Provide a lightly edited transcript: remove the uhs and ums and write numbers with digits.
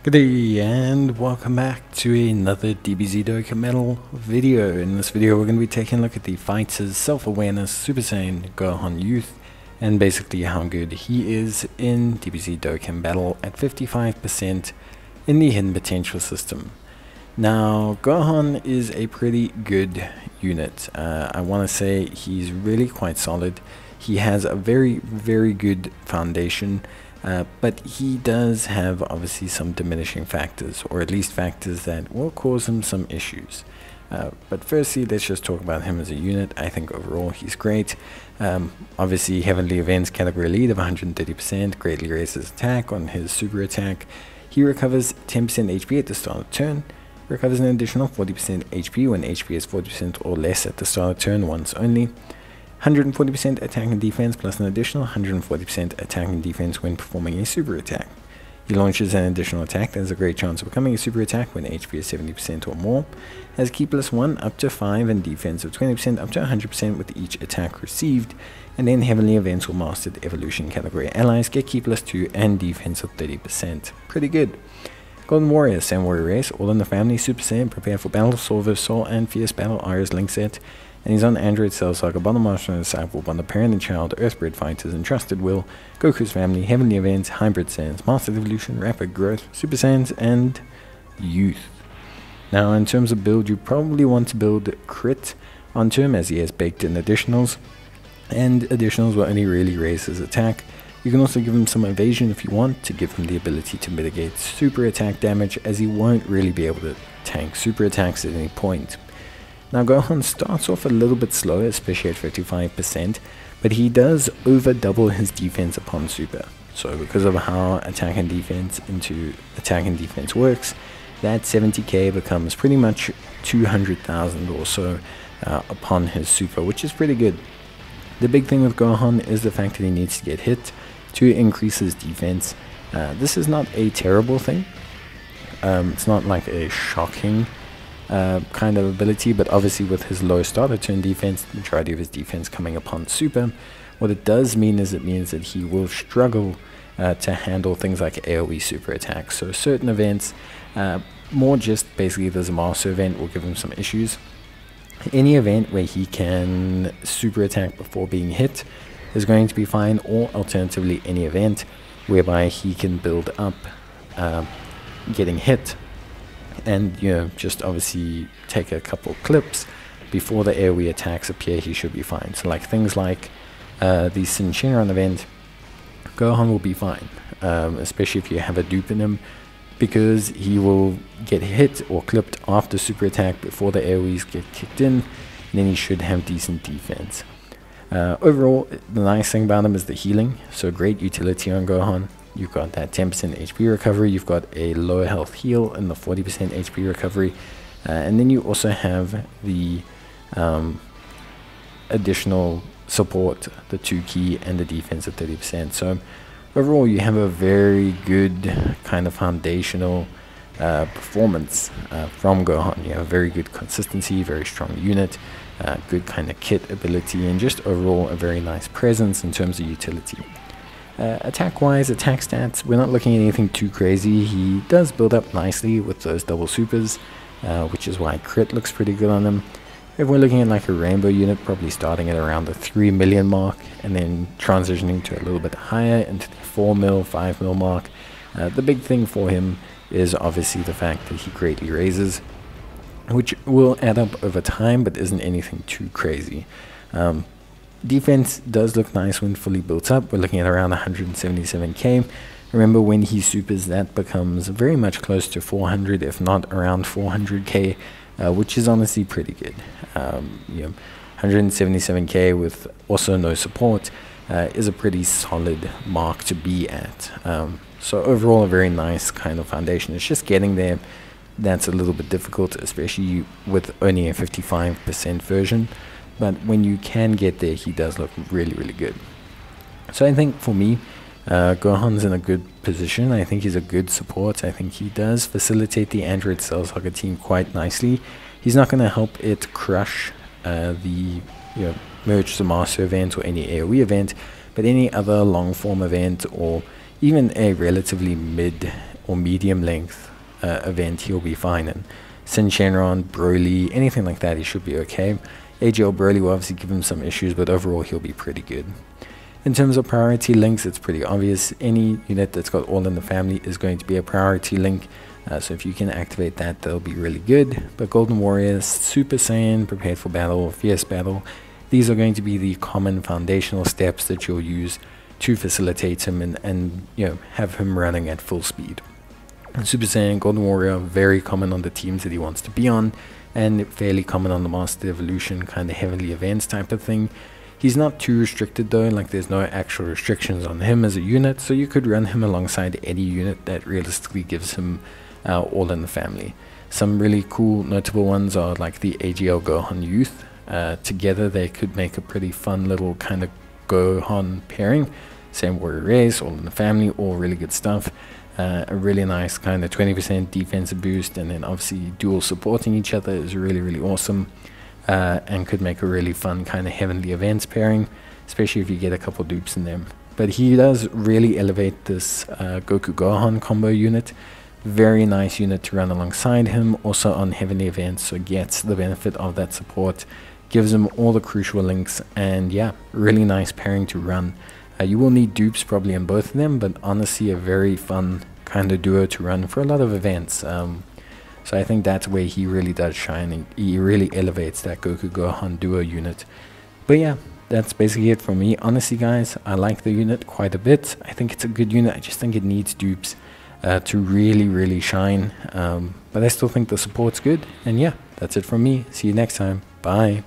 Good day and welcome back to another DBZ Dokkan Metal video. In this video we're going to be taking a look at the fighter's self-awareness Super Saiyan Gohan youth and basically how good he is in DBZ Dokkan Battle at 55% in the hidden potential system. Now Gohan is a pretty good unit. I want to say he's really quite solid. He has a very good foundation. But he does have obviously some diminishing factors, or at least factors that will cause him some issues. But firstly, let's just talk about him as a unit. I think overall he's great. Obviously, Heavenly Events category lead of 130%, greatly raises attack on his super attack. He recovers 10% HP at the start of turn, recovers an additional 40% HP when HP is 40% or less at the start of turn once only. 140% attack and defense plus an additional 140% attack and defense when performing a super attack. He launches an additional attack that has a great chance of becoming a super attack when HP is 70% or more. Has Ki plus 1 up to 5 and defense of 20% up to 100% with each attack received. And then Heavenly Events or Mastered Evolution category allies get Ki plus 2 and defense of 30%. Pretty good. Golden Warrior, Saiyan Warrior race, all in the family, Super Saiyan, prepare for battle, Soul vs. Soul, and Fierce Battle Iris link set. And he's on Android Cell Saga, Bottom Master and Disciple, Bond the Parent and Child, Earthbred Fighters, Entrusted Will, Goku's Family, Heavenly Events, Hybrid Saiyans, Master Evolution, Rapid Growth, Super Saiyans, and Youth. Now in terms of build, you probably want to build Crit onto him as he has baked in additionals. And additionals will only really raise his attack. You can also give him some evasion if you want to give him the ability to mitigate super attack damage, as he won't really be able to tank super attacks at any point. Now Gohan starts off a little bit slow, especially at 55%, but he does over double his defense upon super. So because of how attack and defense works, that 70k becomes pretty much 200,000 or so upon his super, which is pretty good. The big thing with Gohan is the fact that he needs to get hit to increase his defense. This is not a terrible thing. It's not like a shocking kind of ability, but obviously with his low starter turn defense, the majority of his defense coming upon super, what it does mean is it means that he will struggle to handle things like AoE super attacks. So certain events, more just basically the Zamasu event will give him some issues. Any event where he can super attack before being hit is going to be fine, or alternatively any event whereby he can build up getting hit and just obviously take a couple clips before the AoE attacks appear. He should be fine. So like things like the Shinron event, Gohan will be fine, especially if you have a dupe in him, because he will get hit or clipped after super attack before the AoEs get kicked in, and then he should have decent defense. Overall, the nice thing about him is the healing, so great utility on Gohan. You've got that 10% HP recovery, you've got a low health heal and the 40% HP recovery, and then you also have the additional support, the 2 Ki and the defense of 30%. So overall you have a very good kind of foundational performance from Gohan. You have a very good consistency, very strong unit, good kind of kit ability, and just overall a very nice presence in terms of utility. Attack-wise, attack stats, we're not looking at anything too crazy. He does build up nicely with those double supers, which is why crit looks pretty good on him. If we're looking at like a rainbow unit, probably starting at around the 3 million mark and then transitioning to a little bit higher into the 4 mil, 5 mil mark. The big thing for him is obviously the fact that he greatly raises, which will add up over time but isn't anything too crazy. Defense does look nice when fully built up. We're looking at around 177k. Remember, when he supers, that becomes very much close to 400, if not around 400k, which is honestly pretty good. 177k with also no support is a pretty solid mark to be at. So overall, a very nice kind of foundation. It's just getting there that's a little bit difficult, especially with only a 55% version. But when you can get there, he does look really good. So I think for me, Gohan's in a good position. I think he's a good support. I think he does facilitate the Android Cell Saga team quite nicely. He's not going to help it crush the Merge the Master event or any AoE event, but any other long form event or even a relatively mid or medium length event, he'll be fine in. Sin Shenron, Broly, anything like that, he should be okay. AGL Broly will obviously give him some issues, but overall he'll be pretty good. In terms of priority links, it's pretty obvious. Any unit that's got All in the Family is going to be a priority link. So if you can activate that, that'll be really good. But Golden Warriors, Super Saiyan, Prepared for Battle, Fierce Battle, these are going to be the common foundational steps that you'll use to facilitate him and have him running at full speed. Super Saiyan, Golden Warrior, very common on the teams that he wants to be on, and fairly common on the Master Evolution kind of heavenly events type of thing. He's not too restricted though, like there's no actual restrictions on him as a unit, so you could run him alongside any unit that realistically gives him All in the Family. Some really cool notable ones are like the AGL Gohan Youth. Together they could make a pretty fun little kind of Gohan pairing. Same Warrior Race, All in the Family, all really good stuff. A really nice kind of 20% defensive boost, and then obviously dual supporting each other is really, really awesome. And could make a really fun kind of heavenly events pairing, especially if you get a couple dupes in them. But he does really elevate this Goku Gohan combo unit. Very nice unit to run alongside him, also on heavenly events, so gets the benefit of that support, gives him all the crucial links, and yeah, really nice pairing to run. You will need dupes probably in both of them, but honestly a very fun kind of duo to run for a lot of events. So I think that's where he really does shine, and he really elevates that Goku Gohan duo unit. But yeah, that's basically it for me. Honestly guys, I like the unit quite a bit. I think it's a good unit. I just think it needs dupes to really shine. But I still think the support's good. And yeah, that's it from me. See you next time. Bye.